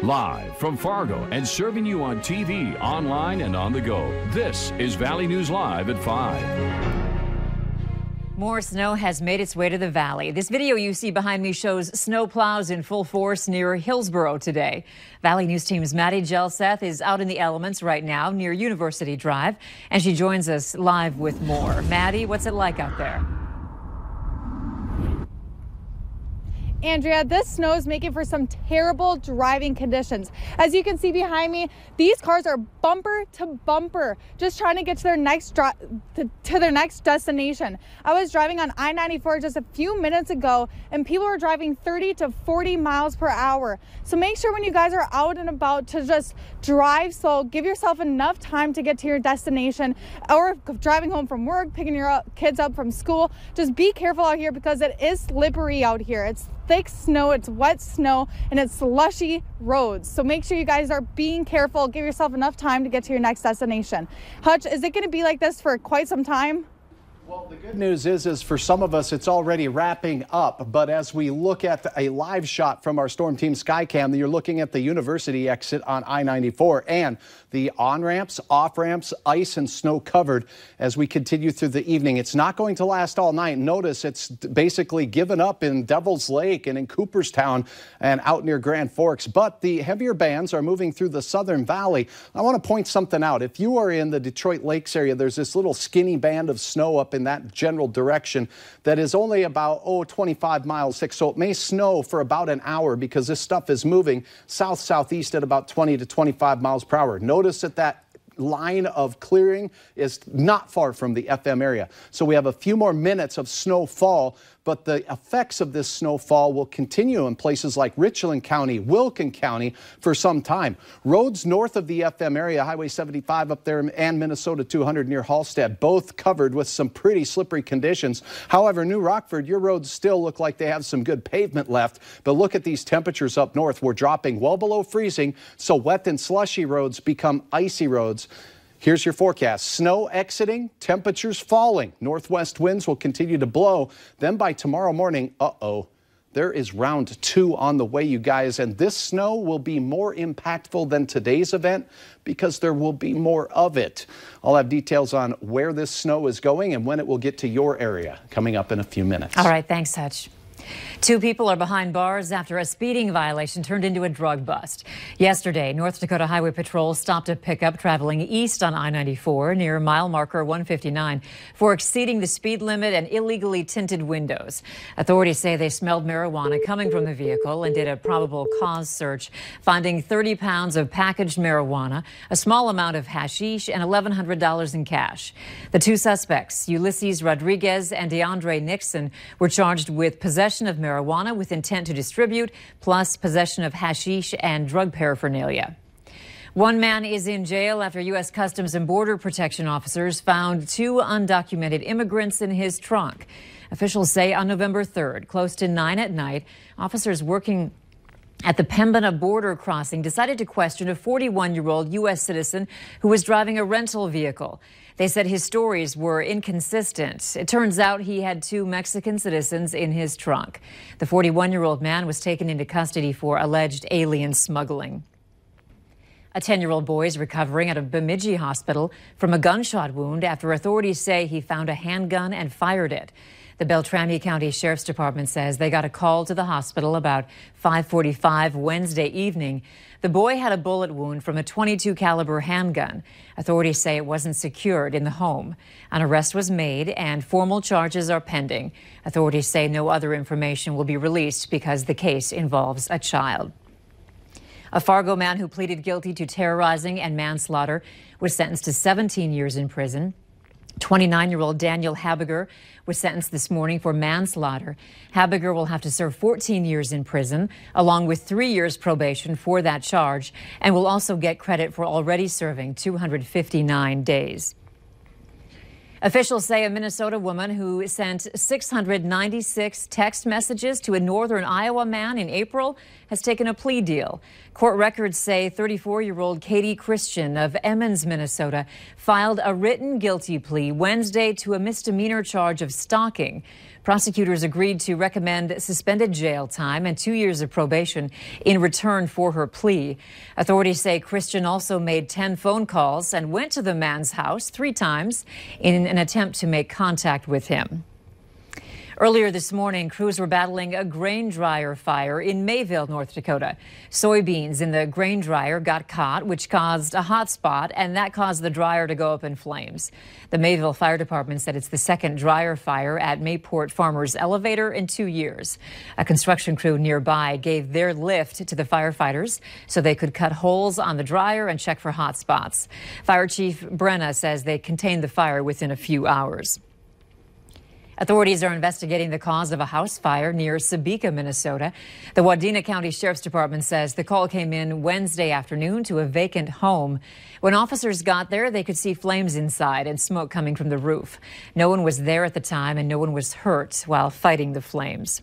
Live from Fargo and serving you on TV, online, and on the go. This is Valley News Live at 5. More snow has made its way to the valley. This video you see behind me shows snow plows in full force near Hillsboro today. Valley News Team's Maddie Gelseth is out in the elements right now near University Drive, and she joins us live with more. Maddie, what's it like out there? Andrea, this snow is making for some terrible driving conditions. As you can see behind me, these cars are bumper to bumper, just trying to get to their next destination. I was driving on I-94 just a few minutes ago, and people are driving 30 to 40 miles per hour. So make sure when you guys are out and about to just drive slow, give yourself enough time to get to your destination, or driving home from work, picking your kids up from school. Just be careful out here because it is slippery out here. It's thick snow, it's wet snow, and it's slushy roads. So make sure you guys are being careful. Give yourself enough time to get to your next destination. Hutch, is it going to be like this for quite some time? Well, the good news is for some of us, it's already wrapping up. But as we look at a live shot from our Storm Team Skycam, you're looking at the University exit on I-94 and the on-ramps, off-ramps, ice and snow covered as we continue through the evening. It's not going to last all night. Notice it's basically given up in Devil's Lake and in Cooperstown and out near Grand Forks. But the heavier bands are moving through the Southern Valley. I want to point something out. If you are in the Detroit Lakes area, there's this little skinny band of snow up in that general direction that is only about 25 miles thick, so it may snow for about an hour because this stuff is moving south-southeast at about 20 to 25 miles per hour. Notice that line of clearing is not far from the FM area. So we have a few more minutes of snowfall, but the effects of this snowfall will continue in places like Richland County, Wilkin County for some time. Roads north of the FM area, Highway 75 up there and Minnesota 200 near Halstead, both covered with some pretty slippery conditions. However, New Rockford, your roads still look like they have some good pavement left, but look at these temperatures up north. We're dropping well below freezing, so wet and slushy roads become icy roads. Here's your forecast. Snow exiting, temperatures falling. Northwest winds will continue to blow. Then by tomorrow morning, there is round 2 on the way, you guys. And this snow will be more impactful than today's event because there will be more of it. I'll have details on where this snow is going and when it will get to your area coming up in a few minutes. All right, thanks, Hutch. 2 people are behind bars after a speeding violation turned into a drug bust. Yesterday, North Dakota Highway Patrol stopped a pickup traveling east on I-94 near mile marker 159 for exceeding the speed limit and illegally tinted windows. Authorities say they smelled marijuana coming from the vehicle and did a probable cause search, finding 30 pounds of packaged marijuana, a small amount of hashish, and $1,100 in cash. The 2 suspects, Ulysses Rodriguez and DeAndre Nixon, were charged with possession of marijuana with intent to distribute, plus possession of hashish and drug paraphernalia. One man is in jail after U.S. Customs and Border Protection officers found 2 undocumented immigrants in his trunk. Officials say on November 3rd, close to 9 at night, officers working at the Pembina border crossing decided to question a 41-year-old U.S. citizen who was driving a rental vehicle. They said his stories were inconsistent. It turns out he had 2 Mexican citizens in his trunk. The 41-year-old man was taken into custody for alleged alien smuggling. A 10-year-old boy is recovering at a Bemidji hospital from a gunshot wound after authorities say he found a handgun and fired it. The Beltrami County Sheriff's Department says they got a call to the hospital about 5:45 Wednesday evening. The boy had a bullet wound from a .22 caliber handgun. Authorities say it wasn't secured in the home. An arrest was made and formal charges are pending. Authorities say no other information will be released because the case involves a child. A Fargo man who pleaded guilty to terrorizing and manslaughter was sentenced to 17 years in prison. 29-year-old Daniel Habiger was sentenced this morning for manslaughter. Habiger will have to serve 14 years in prison, along with 3 years probation for that charge, and will also get credit for already serving 259 days. Officials say a Minnesota woman who sent 696 text messages to a northern Iowa man in April has taken a plea deal. Court records say 34-year-old Katie Christian of Emmons, Minnesota, filed a written guilty plea Wednesday to a misdemeanor charge of stalking. Prosecutors agreed to recommend suspended jail time and 2 years of probation in return for her plea. Authorities say Christian also made 10 phone calls and went to the man's house 3 times in an attempt to make contact with him. Earlier this morning, crews were battling a grain dryer fire in Mayville, North Dakota. Soybeans in the grain dryer got caught, which caused a hot spot, and that caused the dryer to go up in flames. The Mayville Fire Department said it's the second dryer fire at Mayport Farmers Elevator in 2 years. A construction crew nearby gave their lift to the firefighters so they could cut holes on the dryer and check for hot spots. Fire Chief Brenna says they contained the fire within a few hours. Authorities are investigating the cause of a house fire near Sebeka, Minnesota. The Wadena County Sheriff's Department says the call came in Wednesday afternoon to a vacant home. When officers got there, they could see flames inside and smoke coming from the roof. No one was there at the time and no one was hurt while fighting the flames.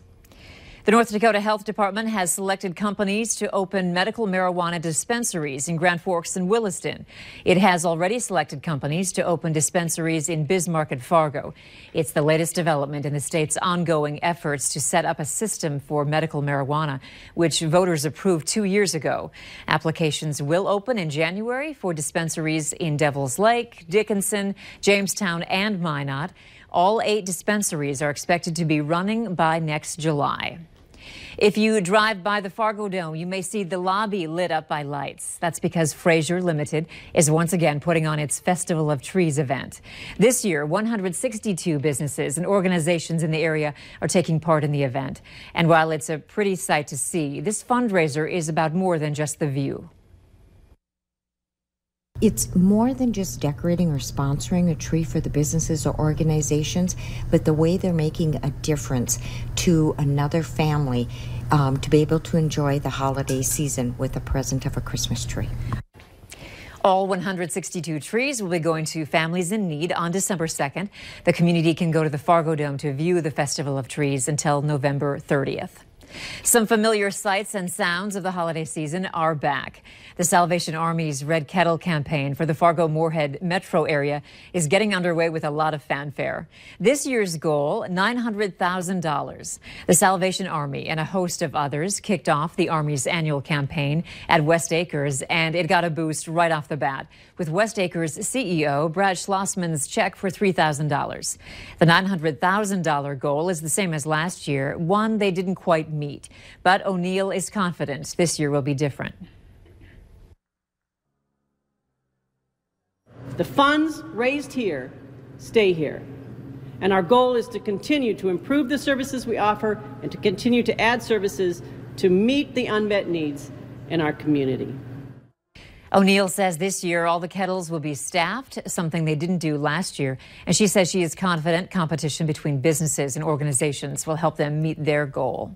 The North Dakota Health Department has selected companies to open medical marijuana dispensaries in Grand Forks and Williston. It has already selected companies to open dispensaries in Bismarck and Fargo. It's the latest development in the state's ongoing efforts to set up a system for medical marijuana, which voters approved 2 years ago. Applications will open in January for dispensaries in Devils Lake, Dickinson, Jamestown, and Minot. All 8 dispensaries are expected to be running by next July. If you drive by the Fargo Dome, you may see the lobby lit up by lights. That's because Fraser Limited is once again putting on its Festival of Trees event. This year, 162 businesses and organizations in the area are taking part in the event. And while it's a pretty sight to see, this fundraiser is about more than just the view. It's more than just decorating or sponsoring a tree for the businesses or organizations, but the way they're making a difference to another family to be able to enjoy the holiday season with the present of a Christmas tree. All 162 trees will be going to families in need on December 2nd. The community can go to the Fargo Dome to view the Festival of Trees until November 30th. Some familiar sights and sounds of the holiday season are back. The Salvation Army's Red Kettle campaign for the Fargo-Moorhead metro area is getting underway with a lot of fanfare. This year's goal, $900,000. The Salvation Army and a host of others kicked off the Army's annual campaign at West Acres, and it got a boost right off the bat with West Acres CEO Brad Schlossman's check for $3,000. The $900,000 goal is the same as last year, one they didn't quite meet. But O'Neill is confident this year will be different. The funds raised here stay here. And our goal is to continue to improve the services we offer and to continue to add services to meet the unmet needs in our community. O'Neill says this year all the kettles will be staffed, something they didn't do last year. And she says she is confident competition between businesses and organizations will help them meet their goal.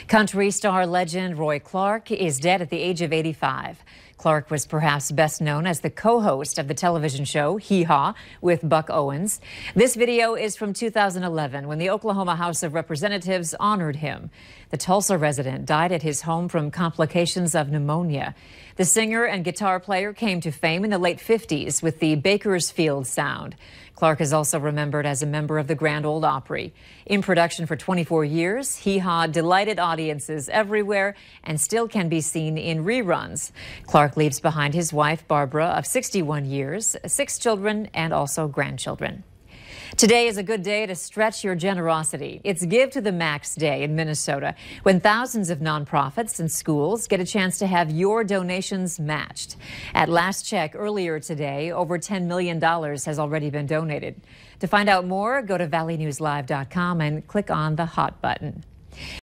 Country star legend Roy Clark is dead at the age of 85. Clark was perhaps best known as the co-host of the television show Hee Haw with Buck Owens. This video is from 2011 when the Oklahoma House of Representatives honored him. The Tulsa resident died at his home from complications of pneumonia. The singer and guitar player came to fame in the late 50s with the Bakersfield sound. Clark is also remembered as a member of the Grand Ole Opry. In production for 24 years, Hee Haw delighted audiences everywhere and still can be seen in reruns. Clark leaves behind his wife, Barbara, of 61 years, 6 children, and also grandchildren. Today is a good day to stretch your generosity. It's Give to the Max Day in Minnesota, when thousands of nonprofits and schools get a chance to have your donations matched. At last check earlier today, over $10 million has already been donated. To find out more, go to valleynewslive.com and click on the Hot button.